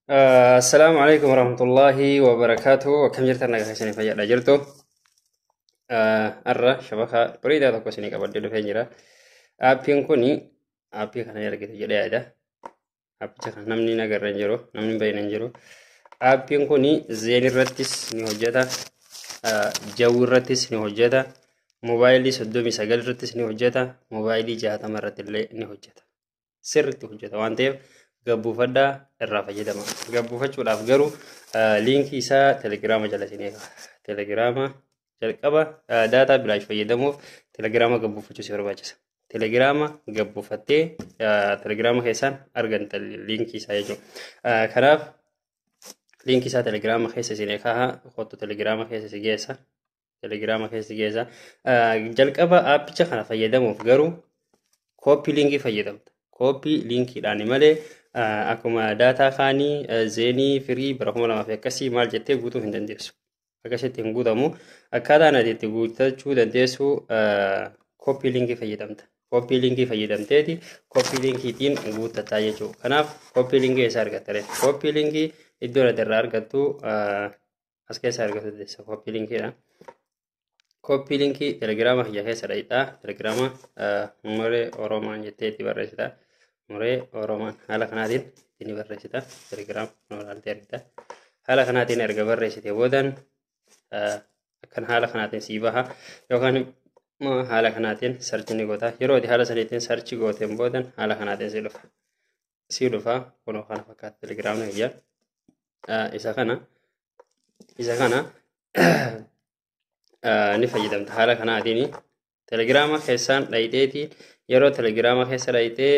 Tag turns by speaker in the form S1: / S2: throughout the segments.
S1: السلام عليكم ورحمة الله وبركاته وكم جرت أنا كهسني فجأة جرتو أرى شبكة بريدة تقصني كبر دلو فجرة أبين كوني أبي كنا يرجع تجد ada أبي cakap namni nagar ranjero namni bayi ranjero أبين كوني زين الرتيس نهجتا جو الرتيس نهجتا موبايلي صدومي سجل الرتيس نهجتا موبايلي جهة مرة اللي نهجتا سر تهجتا وانتيف gabbuufadhaa irraa fayyadama. Gabbuufachuudhaaf garuu liinkii isaa telegiraama jala isin eega. Telegiraama jalqaba daataa bilaash fayyadamuuf telegiraama gabbuufachuu si barbaachisa. Telegiraama gabbuufattee telegiraama keessaan arganta liinkii isaa jechuudha. Kanaaf liinkii isaa telegiraama keessa isin eegaa kottu telegiraama keessa si geessa. Telegiraama keessa si geessa. Jalqaba aappicha kana fayyadamuuf garuu kooppii liinkii fayyadamta. Kooppii liinkiidhaan malee akkuma daataa kaanii zeenii firii bara 2000 akkasii maal jettee guutuu hin dandeessu. Akkasitti hin guutamu. Akkaataan ati itti guutachuu dandeessu kooppii liinkii fayyadamta. Kooppii liinkii fayyadamteeti kooppii liinkiitiin guuttataa jechuudha. Kanaaf kooppii liinkii eessa argatta? Kooppii liinkii iddoo ati irraa argattu as keessa argatu dandeessa kooppii liinkiidha. Kooppii liinkii telegiraama kiyya keessa dhayidha. Telegiraama Muree Oromaan jettee itti barreessita. Muree Oromaan haala kanaatiin itti barreessita. Telegiraama nooraaltee argita. Haala kanaatiin erga barreessitee boodan akkan haala kanaatiin sii baha yookaan haala kanaatiin sarchi ni goota. Yeroo ati haala saniitiin sarchi gooteen boodan haala kanaatiin sii dhufa. Sii dhufa kunoo kana fakkaata telegiraamni kiyya. Isa kana ni fayyadamta haala kanaatiin telegiraama keessaan dhayiteeti yeroo telegiraama keessa dhayitee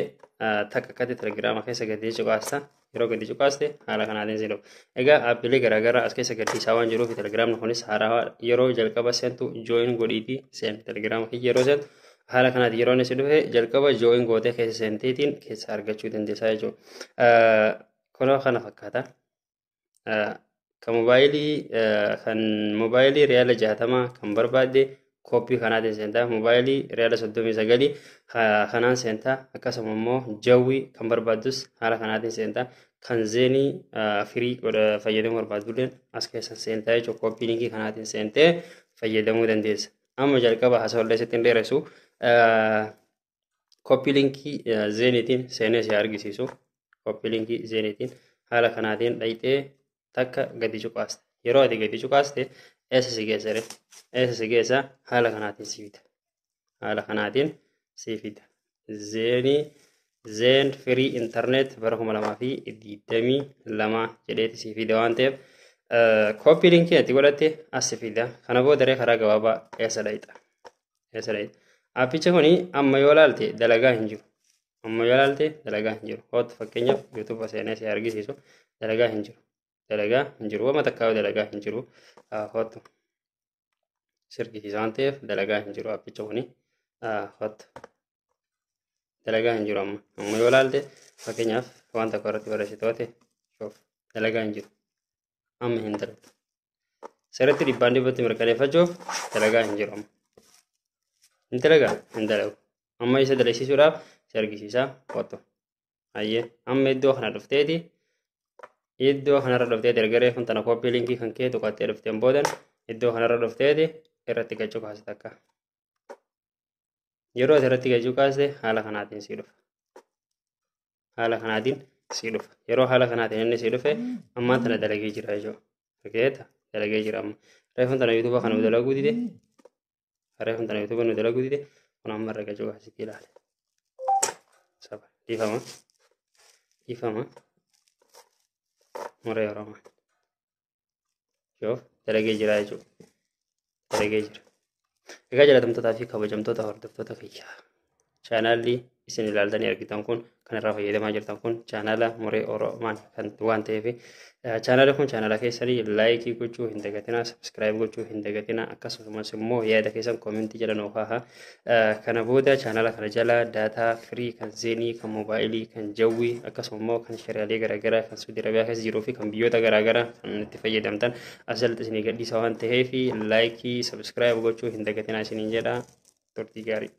S1: takka akkatti telegiraama keessa gadi cuqaasta yeroo gadi cuqaaste haala kanaatiin si dhufa. Egaa aappilee garaagaraa as keessa gadhiisaa waan jiruuf telegiraamni kunis haarawaa yeroo jalqaba seentu jooyin godhiitii seen telegiraama kiyya yeroo seentu haala kanaatiin yeroo inni si dhufe jalqaba jooyin gootee keessa seenteetiin keessa argachuu dandeessaa jechuudha. Kunoo kana fakkaata. Kan mobaayilii riyaala 60 kan barbaadde kooppii kanaatiin seentaa mobaayilii riyaala 39 kanaan seentaa akkasuma immoo jawwii kan barbaaddus haala kanaatiin seentaa kan zeenii firii fayyadamuu barbaadulleen as keessa seentaa jechuudha. Kooppii liinkii kanaatiin seentee fayyadamuu dandeessa. Amma jalqaba haasa walleessitti hin dheeressu kooppii liinkii zeeniitiin seenee si argisiisu. Kooppii liinkii zeeniitiin haala kanaatiin dhayitee takka gadi cuqaaste. Yeroo ati gadi cuqaaste eessa si geessa? Eessa si geessa? Haala kanaatiin si fida. Haala kanaatiin si fida. Zeen firii intarneet bara 2022 jedheeti si fida waan ta'eef kooppii liinkii ati godhatte as si fida. Kana boodaree karaa gabaabaa eessa dhayita? Eessa dhayita? Aappicha kuni amma yoo ilaalte dalagaa hin jiru. Amma yoo ilaalte dalagaa hin jiru. Hootu fakkeenyaaf yuutuuba seenee si argisiisu dalagaa hin jiru. Dalagaa hin jiru. Wama takkaa dalagaa hin jiru. Hootu sirgisiisa waan ta'eef dalagaa hin jiru aappicha kuni. Hootu dalagaa hin jiru amma. Amma yoo ilaalte fakkeenyaaf waan tokko irratti barreessitoote dalagaa hin jiru. Amma hin dalagu. Sirriitti dhibbaan dhibbatti mirkaneeffachuuf dalagaa hin jiru amma. Hin dalagaa hin dalagu. Amma isa dalagsiisuudhaaf si argisiisa hootu. Hayyee amma iddoo kana dhufteeti. Iddoo kanarra dhufteeti erga reefun tana kooppii liinkii kan kee tuqattee dhufteen boodan iddoo kanarra dhufteeti irratti gachuu kaase takka. Yeroo ati irratti gachuu kaaste haala kanaatiin si dhufa. Haala kanaatiin si dhufa. Yeroo haala kanaatiin inni si dhufe ammaan tana dalagee jira jechuudha. Argeeta dalagee jira amma. Reefun tana yuutuuba kana dalaguu dide. Reefun tana yuutuuba nu dalaguu dide kun amma irra gachuu kaasitti ilaale. Saba dhiifama. Dhiifama. Muree Oromaan. Yoo dalagee jira jechuudha. Dalagee jira. Egaa jaalatamtootaa fi kabajamtoota hordoftoota kiyyaa. Chaanaalli isin ilaaltanii argitan kun kan irraa fayyadamaa jirtan kun chaanaala Muree Oromaan kan waan ta'eef chaanaala kun chaanaala keessanii laayikii gochuu hin dagatinaa, sabskiraayib gochuu hin dagatinaa akkasumas immoo yaada keessan koomentii jala nuu kaahaa. Kana booda chaanaala kana jala daataa firii kan zeenii, kan moobaayilii, kan jawwii akkasuma immoo kan shari'aalee garaagaraa kan Saudi Arabiyaa keessa jiruu fi kan biyyoota garaagaraa kan itti fayyadamtan as jalatti isinii gadhiisa waan ta'eef laayikii, sabskiraayib gochuu hin dagatinaa isiniin jedha. Turtii gaarii.